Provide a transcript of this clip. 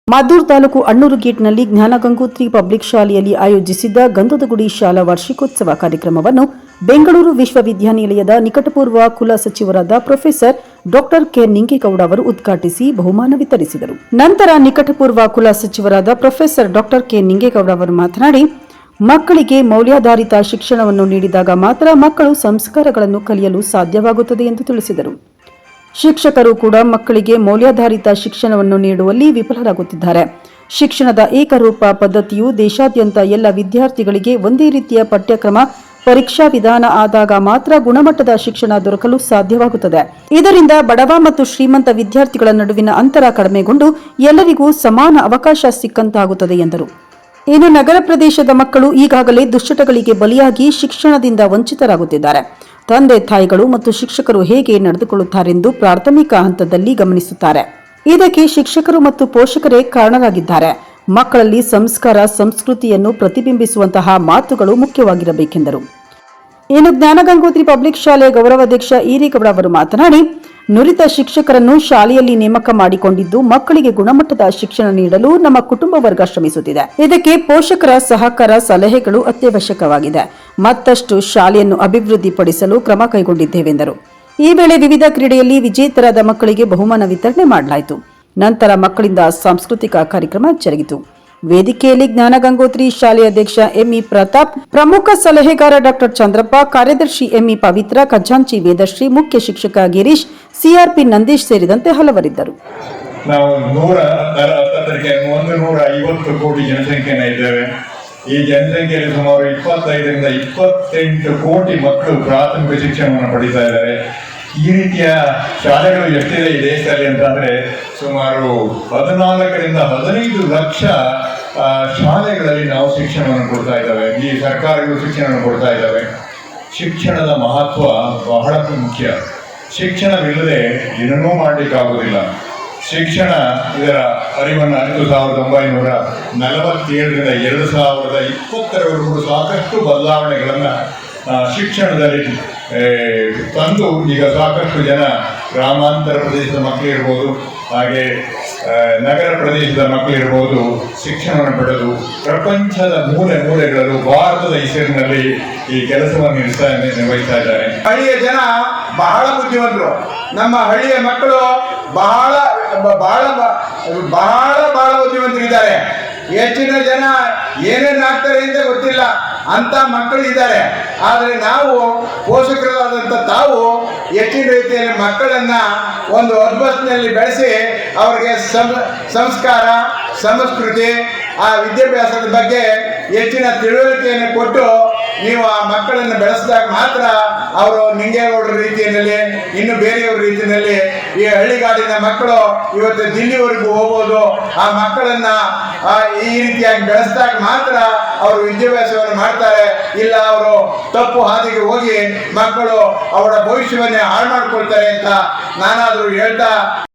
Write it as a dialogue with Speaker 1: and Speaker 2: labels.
Speaker 1: ಮಾದೂರು taluk ಅಣ್ಣೂರು ಗೇಟ್ನಲ್ಲಿ Jnanagangotri public ಶಾಲೆಯಲ್ಲಿ ಆಯೋಜಿಸಿದ್ದ ಗಂಧದಗುಡಿ ಶಾಲಾ ವಾರ್ಷಿಕೋತ್ಸವ ಕಾರ್ಯಕ್ರಮವನ್ನು ಬೆಂಗಳೂರು ವಿಶ್ವವಿದ್ಯಾನಿಲಯದ ನಿಕಟಪೂರ್ವ ಕುಲ ಸಚಿವರಾದ ಪ್ರೊಫೆಸರ್ ಡಾಕ್ಟರ್ ಕೆ ನಿಂಗೇಗೌಡ ಅವರು ಉದ್ಘಾಟಿಸಿ ಬಹುಮಾನ ವಿತರಿಸಿದರು. ನಂತರ ನಿಕಟಪೂರ್ವ ಕುಲ ಸಚಿವರಾದ ಪ್ರೊಫೆಸರ್ ಡಾಕ್ಟರ್ ಕೆ ನಿಂಗೇಗೌಡ ಅವರು ಮಾತನಾಡಿ, ಮಕ್ಕಳಿಗೆ ಮೌಲ್ಯಾಧಾರಿತ ಶಿಕ್ಷಣವನ್ನು ನೀಡಿದಾಗ ಮಾತ್ರ ಮಕ್ಕಳು ಸಂಸ್ಕಾರಗಳನ್ನು ಕಲಿಯಲು ಸಾಧ್ಯವಾಗುತ್ತದೆ ಎಂದು ತಿಳಿಸಿದರು. ಶಿಕ್ಷಕರು ಕೂಡ ಮಕ್ಕಳಿಗೆ ಮೌಲ್ಯಾಧಾರಿತ ಶಿಕ್ಷಣವನ್ನು ನೀಡುವಲ್ಲಿ ವಿಫಲರಾಗುತ್ತಿದ್ದಾರೆ. ಶಿಕ್ಷಣದ ಏಕರೂಪ ಪದ್ಧತಿಯು ದೇಶಾದ್ಯಂತ ಎಲ್ಲ ವಿದ್ಯಾರ್ಥಿಗಳಿಗೆ ಒಂದೇ ರೀತಿಯ ಪಠ್ಯಕ್ರಮ, ಪರೀಕ್ಷಾ ವಿಧಾನ ಆದಾಗ ಮಾತ್ರ ಗುಣಮಟ್ಟದ ಶಿಕ್ಷಣ ದೊರಕಲು ಸಾಧ್ಯವಾಗುತ್ತದೆ. ಇದರಿಂದ ಬಡವ ಮತ್ತು ಶ್ರೀಮಂತ ವಿದ್ಯಾರ್ಥಿಗಳ ನಡುವಿನ ಅಂತರ ಕಡಿಮೆಗೊಂಡು ಎಲ್ಲರಿಗೂ ಸಮಾನ ಅವಕಾಶ ಸಿಕ್ಕಂತಾಗುತ್ತದೆ ಎಂದರು. ಇನ್ನು ನಗರ ಪ್ರದೇಶದ ಮಕ್ಕಳು ಈಗಾಗಲೇ ದುಶ್ಚಟಗಳಿಗೆ ಬಲಿಯಾಗಿ ಶಿಕ್ಷಣದಿಂದ ವಂಚಿತರಾಗುತ್ತಿದ್ದಾರೆ. ತಂದೆ ತಾಯಿಗಳು ಮತ್ತು ಶಿಕ್ಷಕರು ಹೇಗೆ ನಡೆದುಕೊಳ್ಳುತ್ತಾರೆಂದು ಪ್ರಾಥಮಿಕ ಹಂತದಲ್ಲಿ ಗಮನಿಸುತ್ತಾರೆ. ಇದಕ್ಕೆ ಶಿಕ್ಷಕರು ಮತ್ತು ಪೋಷಕರೇ ಕಾರಣರಾಗಿದ್ದಾರೆ. ಮಕ್ಕಳಲ್ಲಿ ಸಂಸ್ಕಾರ, ಸಂಸ್ಕೃತಿಯನ್ನು ಪ್ರತಿಬಿಂಬಿಸುವಂತಹ ಮಾತುಗಳು ಮುಖ್ಯವಾಗಿರಬೇಕೆಂದರು. ಇನ್ನು ಜ್ಞಾನಗಂಗೋತ್ರಿ ಪಬ್ಲಿಕ್ ಶಾಲೆಯ ಗೌರವಾಧ್ಯಕ್ಷ ಈರೇಗೌಡ ಅವರು ಮಾತನಾಡಿ, ನುರಿತ ಶಿಕ್ಷಕರನ್ನು ಶಾಲೆಯಲ್ಲಿ ನೇಮಕ ಮಾಡಿಕೊಂಡಿದ್ದು ಮಕ್ಕಳಿಗೆ ಗುಣಮಟ್ಟದ ಶಿಕ್ಷಣ ನೀಡಲು ನಮ್ಮ ಕುಟುಂಬ ವರ್ಗ ಶ್ರಮಿಸುತ್ತಿದೆ. ಇದಕ್ಕೆ ಪೋಷಕರ ಸಹಕಾರ, ಸಲಹೆಗಳು ಅತ್ಯವಶ್ಯಕವಾಗಿದೆ. ಮತ್ತಷ್ಟು ಶಾಲೆಯನ್ನು ಅಭಿವೃದ್ಧಿಪಡಿಸಲು ಕ್ರಮ ಕೈಗೊಂಡಿದ್ದೇವೆಂದರು. ಈ ವೇಳೆ ವಿವಿಧ ಕ್ರೀಡೆಯಲ್ಲಿ ವಿಜೇತರಾದ ಮಕ್ಕಳಿಗೆ ಬಹುಮಾನ ವಿತರಣೆ ಮಾಡಲಾಯಿತು. ನಂತರ ಮಕ್ಕಳಿಂದ ಸಾಂಸ್ಕೃತಿಕ ಕಾರ್ಯಕ್ರಮ ಜರುಗಿತು. ವೇದಿಕೆಯಲ್ಲಿ ಜ್ಞಾನಗಂಗೋತ್ರಿ ಶಾಲೆಯ ಅಧ್ಯಕ್ಷ ಎಂಇ ಪ್ರತಾಪ್, ಪ್ರಮುಖ ಸಲಹೆಗಾರ ಡಾಕ್ಟರ್ ಚಂದ್ರಪ್ಪ, ಕಾರ್ಯದರ್ಶಿ ಎಂಇ ಪವಿತ್ರ, ಖಜಾಂಚಿ ವೇದಶ್ರೀ, ಮುಖ್ಯ ಶಿಕ್ಷಕ ಗಿರೀಶ್, ಸಿಆರ್ಪಿ ನಂದೀಶ್ ಸೇರಿದಂತೆ ಹಲವರಿದ್ದರು.
Speaker 2: ನಾವು 150 ಕೋಟಿ ಜನಸಂಖ್ಯೆನ ಇದ್ದೇವೆ. ಈ ಜನಸಂಖ್ಯೆಯಲ್ಲಿ ಸುಮಾರು 25ರಿಂದ 28 ಕೋಟಿ ಮಕ್ಕಳು ಪ್ರಾಥಮಿಕ ಶಿಕ್ಷಣವನ್ನು ಪಡಿತಾ ಇದ್ದಾರೆ. ಈ ರೀತಿಯ ಶಾಲೆಗಳು ಎಷ್ಟಿದೆ ಈ ದೇಶದಲ್ಲಿ ಅಂತಂದ್ರೆ ಸುಮಾರು 14ರಿಂದ 15 ಲಕ್ಷ ಶಾಲೆಗಳಲ್ಲಿ ನಾವು ಶಿಕ್ಷಣವನ್ನು ಕೊಡ್ತಾ ಇದ್ದಾವೆ. ಈ ಸರ್ಕಾರಗಳು ಶಿಕ್ಷಣವನ್ನು ಕೊಡ್ತಾ ಇದ್ದಾವೆ. ಶಿಕ್ಷಣದ ಮಹತ್ವ ಬಹಳ ಮುಖ್ಯ. ಶಿಕ್ಷಣವಿಲ್ಲದೆ ಏನನ್ನೂ ಮಾಡಲಿಕ್ಕಾಗುವುದಿಲ್ಲ. ಶಿಕ್ಷಣ ಇದರ ಅರಿವನ್ನು 1947ರಿಂದ 2020ರವರೆಗೂ ಸಾಕಷ್ಟು ಬದಲಾವಣೆಗಳನ್ನು ಶಿಕ್ಷಣದಲ್ಲಿ ತಂದು ಈಗ ಸಾಕಷ್ಟು ಜನ ಗ್ರಾಮಾಂತರ ಪ್ರದೇಶದ ಮಕ್ಕಳಿರ್ಬೋದು, ಹಾಗೆ ನಗರ ಪ್ರದೇಶದ ಮಕ್ಕಳಿರ್ಬೋದು, ಶಿಕ್ಷಣವನ್ನು ಪಡೆದು ಪ್ರಪಂಚದ ಮೂಲೆಗಳಲ್ಲೂ ಭಾರತದ ಹೆಸರಿನಲ್ಲಿ ಈ ಕೆಲಸವನ್ನು ನಿರ್ವಹಿಸ್ತಾ ಇದ್ದಾರೆ.
Speaker 3: ಹಳ್ಳಿಯ ಜನ ಬಹಳ ಬುದ್ಧಿವಂತರು. ನಮ್ಮ ಹಳ್ಳಿಯ ಮಕ್ಕಳು ಬಹಳ ಬಹಳ ಬಹಳ ಬಹಳ ಬುದ್ಧಿವಂತರಿದ್ದಾರೆ. ಹೆಚ್ಚಿನ ಜನ ಏನೇನು ಆಗ್ತಾರೆ ಅಂತ ಗೊತ್ತಿಲ್ಲ ಅಂತ ಮಕ್ಕಳು ಇದ್ದಾರೆ. ಆದರೆ ನಾವು ಪೋಷಕರಾದಂಥ ತಾವು ಹೆಚ್ಚಿನ ರೀತಿಯಲ್ಲಿ ಮಕ್ಕಳನ್ನ ಒಂದು ಅದ್ಭುತನಲ್ಲಿ ಬೆಳೆಸಿ ಅವರಿಗೆ ಸಂಸ್ಕಾರ, ಸಂಸ್ಕೃತಿ, ಆ ವಿದ್ಯಾಭ್ಯಾಸದ ಬಗ್ಗೆ ಹೆಚ್ಚಿನ ತಿಳುವಳಿಕೆಯನ್ನು ಕೊಟ್ಟು ನೀವು ಆ ಮಕ್ಕಳನ್ನು ಬೆಳೆಸಿದಾಗ ಮಾತ್ರ ಅವರು ನಿಂಗೇಗೌಡರ ರೀತಿಯಲ್ಲಿ, ಇನ್ನು ಬೇರೆಯವ್ರ ರೀತಿಯಲ್ಲಿ ಈ ಹಳ್ಳಿಗಾಡಿನ ಮಕ್ಕಳು ಇವತ್ತು ದಿಲ್ಲಿವರೆಗೂ ಹೋಗ್ಬೋದು. ಆ ಮಕ್ಕಳನ್ನ ಈ ರೀತಿಯಾಗಿ ಬೆಳೆಸಿದಾಗ ಮಾತ್ರ ಅವರು ವಿದ್ಯಾಭ್ಯಾಸವನ್ನು ಮಾಡ್ತಾರೆ. ಇಲ್ಲ ಅವರು ತಪ್ಪು ಹಾದಿಗೆ ಹೋಗಿ ಮಕ್ಕಳು ಅವರ ಭವಿಷ್ಯವನ್ನೇ ಹಾಳು ಮಾಡ್ಕೊಳ್ತಾರೆ ಅಂತ ನಾನಾದರೂ ಹೇಳ್ತಾ